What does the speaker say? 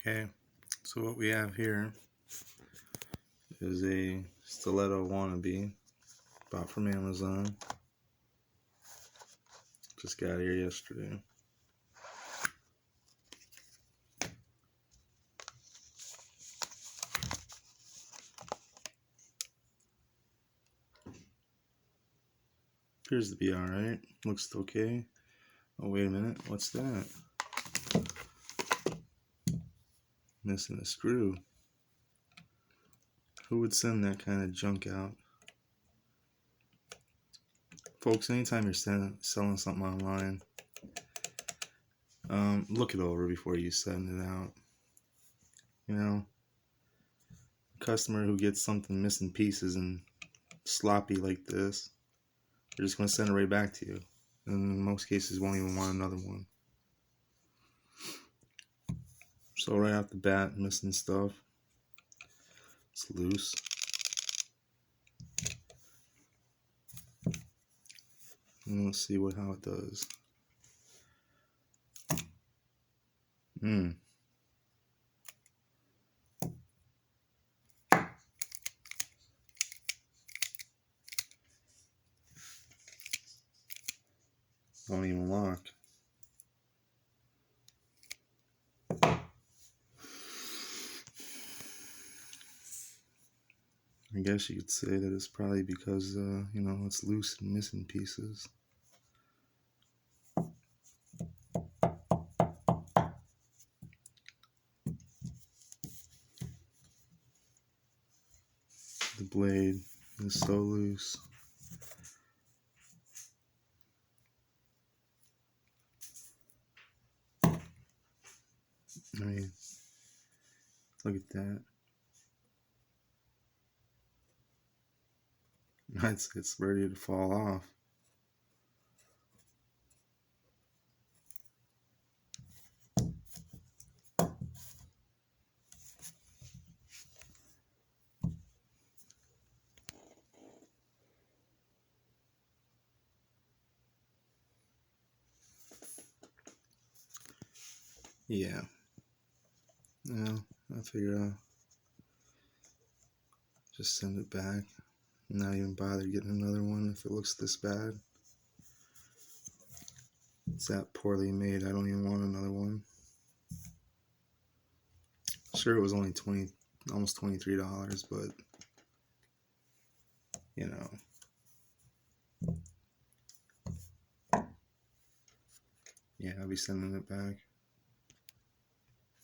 Okay, so what we have here is a stiletto Wannabe, bought from Amazon. Just got here yesterday. Appears to be alright. Looks okay. Oh, wait a minute. What's that? Missing a screw. Who would send that kind of junk out? Folks, anytime you're selling something online, look it over before you send it out. You know, a customer who gets something missing pieces and sloppy like this, they're just going to send it right back to you. And in most cases, won't even want another one. So right off the bat, missing stuff. It's loose. And let's see how it does. Don't even lock. I guess you could say that it's probably because, it's loose and missing pieces. The blade is so loose. I mean, look at that. It's ready to fall off. Yeah. Well, I figure I'll just send it back. Not even bother getting another one if it looks this bad. It's that poorly made. I don't even want another one. Sure, it was only almost $23, but yeah, I'll be sending it back.